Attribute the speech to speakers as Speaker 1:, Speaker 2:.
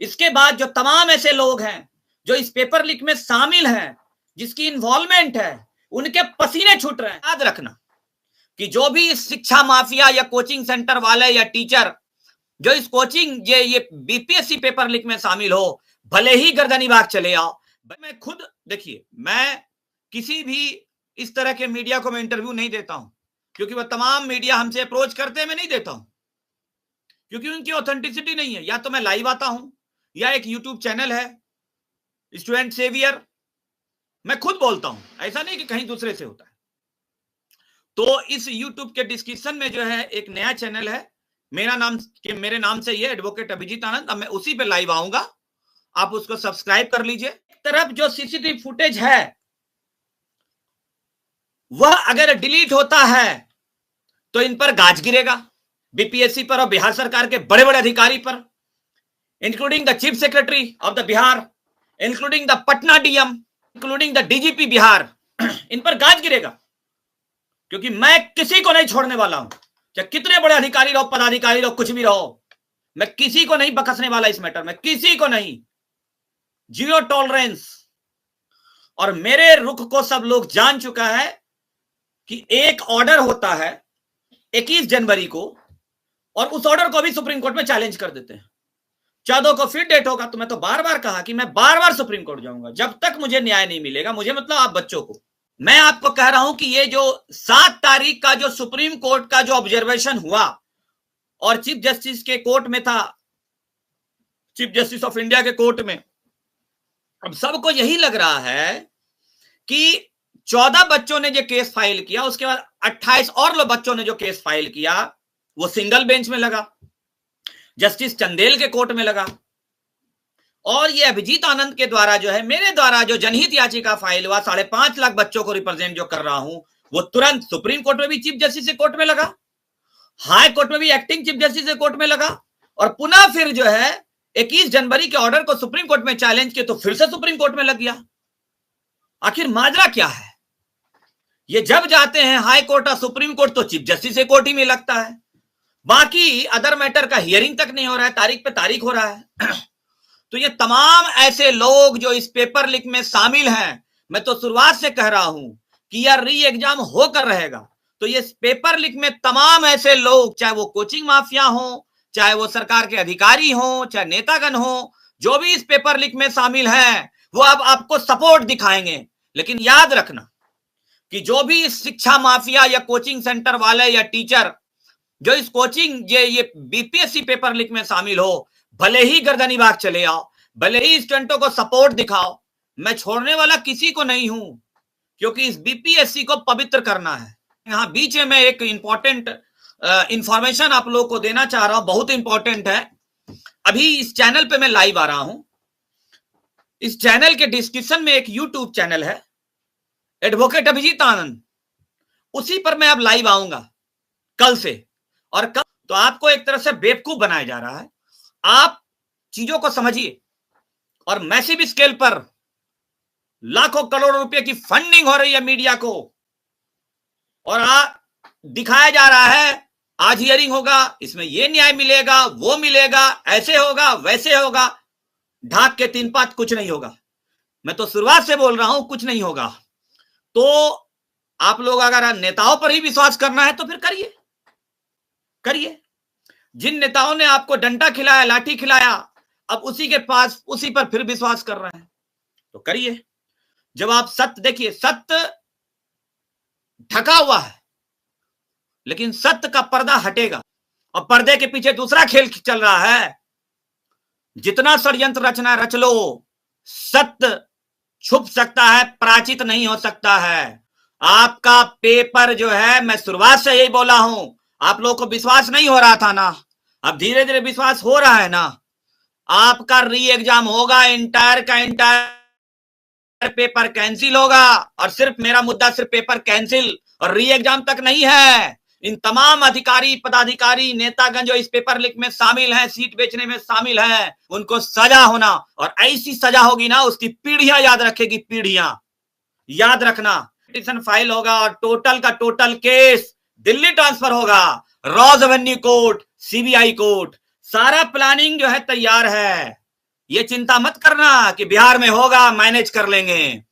Speaker 1: इसके बाद जो तमाम ऐसे लोग हैं जो इस पेपर लीक में शामिल हैं, जिसकी इन्वॉल्वमेंट है, उनके पसीने छूट रहे हैं। याद रखना कि जो भी शिक्षा माफिया या कोचिंग सेंटर वाले या टीचर जो इस कोचिंग ये बीपीएससी पेपर लीक में शामिल हो, भले ही गर्दनी बाग चले आओ। मैं खुद देखिए, मैं किसी भी इस तरह के मीडिया को मैं इंटरव्यू नहीं देता हूं, क्योंकि वह तमाम मीडिया हमसे अप्रोच करते हैं, मैं नहीं देता हूं, क्योंकि उनकी ऑथेंटिसिटी नहीं है। या तो मैं लाइव आता हूं, या एक यूट्यूब चैनल है स्टूडेंट सेवियर, मैं खुद बोलता हूं, ऐसा नहीं कि कहीं दूसरे से होता है। तो इस यूट्यूब के डिस्क्रिप्शन में जो है एक नया चैनल है, मेरे नाम से ये एडवोकेट अभिजीत आनंद, अब मैं उसी पे लाइव आऊंगा, आप उसको सब्सक्राइब कर लीजिए। एक तरफ जो सीसीटीवी फुटेज है वह अगर डिलीट होता है तो इन पर गाज गिरेगा, बीपीएससी पर और बिहार सरकार के बड़े बड़े अधिकारी पर, including the chief secretary of the Bihar, including the Patna DM, including the DGP Bihar, इन पर गाज गिरेगा, क्योंकि मैं किसी को नहीं छोड़ने वाला हूं, चाहे कितने बड़े अधिकारी रहो, पदाधिकारी रहो, कुछ भी रहो, मैं किसी को नहीं बकसने वाला इस मैटर में, किसी को नहीं, जीरो टॉलरेंस। और मेरे रुख को सब लोग जान चुका है कि एक ऑर्डर होता है 21 जनवरी को, और उस ऑर्डर को भी सुप्रीम कोर्ट में चैलेंज कर देते हैं। 14 को फिर डेट होगा, तो मैं तो बार बार कहा कि मैं बार बार सुप्रीम कोर्ट जाऊंगा जब तक मुझे न्याय नहीं मिलेगा, मुझे मतलब आप बच्चों को। मैं आपको कह रहा हूं कि ये जो 7 तारीख का जो सुप्रीम कोर्ट का जो ऑब्जर्वेशन हुआ और चीफ जस्टिस के कोर्ट में था, चीफ जस्टिस ऑफ इंडिया के कोर्ट में, अब सबको यही लग रहा है कि 14 बच्चों ने जो केस फाइल किया, उसके बाद 28 और लोग बच्चों ने जो केस फाइल किया वो सिंगल बेंच में लगा, जस्टिस चंदेल के कोर्ट में लगा, और ये अभिजीत आनंद के द्वारा जो है, मेरे द्वारा जो जनहित याचिका फाइल हुआ 5.5 लाख बच्चों को रिप्रेजेंट जो कर रहा हूं, वो तुरंत सुप्रीम कोर्ट में भी चीफ जस्टिस के कोर्ट में लगा, हाई कोर्ट में भी एक्टिंग चीफ जस्टिस के कोर्ट में लगा, और पुनः फिर जो है 21 जनवरी के ऑर्डर को सुप्रीम कोर्ट में चैलेंज किया तो फिर से सुप्रीम कोर्ट में लग गया। आखिर माजरा क्या है? ये जब जाते हैं हाई कोर्ट और सुप्रीम कोर्ट तो चीफ जस्टिस के कोर्ट ही में लगता है, बाकी अदर मैटर का हियरिंग तक नहीं हो रहा है, तारीख पे तारीख हो रहा है। तो ये तमाम ऐसे लोग जो इस पेपर लीक में शामिल हैं, मैं तो शुरुआत से कह रहा हूं कि यह री एग्जाम होकर रहेगा। तो ये पेपर लीक में तमाम ऐसे लोग, चाहे वो कोचिंग माफिया हो, चाहे वो सरकार के अधिकारी हो, चाहे नेतागण हो, जो भी इस पेपर लीक में शामिल हैं, वो अब आपको सपोर्ट दिखाएंगे। लेकिन याद रखना कि जो भी इस शिक्षा माफिया या कोचिंग सेंटर वाले या टीचर जो इस कोचिंग ये बीपीएससी पेपर लीक में शामिल हो, भले ही गर्दनी बाग चले आओ, भले ही स्टूडेंटों को सपोर्ट दिखाओ, मैं छोड़ने वाला किसी को नहीं हूं, क्योंकि इस बीपीएससी को पवित्र करना है। यहां बीच में एक इंपॉर्टेंट इंफॉर्मेशन आप लोगों को देना चाह रहा हूं, बहुत इंपॉर्टेंट है। अभी इस चैनल पे मैं लाइव आ रहा हूं, इस चैनल के डिस्क्रिप्शन में एक यूट्यूब चैनल है एडवोकेट अभिजीत आनंद, उसी पर मैं अब लाइव आऊंगा कल से, और कल तो आपको एक तरह से बेवकूफ बनाया जा रहा है। आप चीजों को समझिए, और मैसिव स्केल पर लाखों करोड़ों रुपए की फंडिंग हो रही है मीडिया को, और दिखाया जा रहा है आज हियरिंग होगा, इसमें ये न्याय मिलेगा, वो मिलेगा, ऐसे होगा, वैसे होगा, ढाक के 3 पात कुछ नहीं होगा। मैं तो शुरुआत से बोल रहा हूं कुछ नहीं होगा। तो आप लोग अगर नेताओं पर ही विश्वास करना है तो फिर करिए, करिए। जिन नेताओं ने आपको डंडा खिलाया, लाठी खिलाया, अब उसी के पास उसी पर फिर विश्वास कर रहे हैं, तो करिए। जब आप सत्य देखिए, सत्य ढका हुआ है, लेकिन सत्य का पर्दा हटेगा, और पर्दे के पीछे दूसरा खेल चल रहा है। जितना षड्यंत्र रचना रच लो, सत्य छुप सकता है, पराजित नहीं हो सकता है। आपका पेपर जो है, मैं शुरुआत से यही बोला हूं, आप लोगों को विश्वास नहीं हो रहा था ना, अब धीरे धीरे विश्वास हो रहा है ना। आपका री एग्जाम होगा, इंटायर का इंटायर पेपर कैंसिल होगा, और सिर्फ मेरा मुद्दा सिर्फ पेपर कैंसिल और री एग्जाम तक नहीं है। इन तमाम अधिकारी, पदाधिकारी, नेतागण जो इस पेपर लीक में शामिल हैं, सीट बेचने में शामिल हैं, उनको सजा होना, और ऐसी सजा होगी ना, उसकी पीढ़ियां याद रखेगी, पीढ़ियां याद रखना। पिटीशन फाइल होगा और टोटल का टोटल केस दिल्ली ट्रांसफर होगा, rows Avenue court, CBI court, सारा प्लानिंग जो है तैयार है। ये चिंता मत करना कि बिहार में होगा, मैनेज कर लेंगे।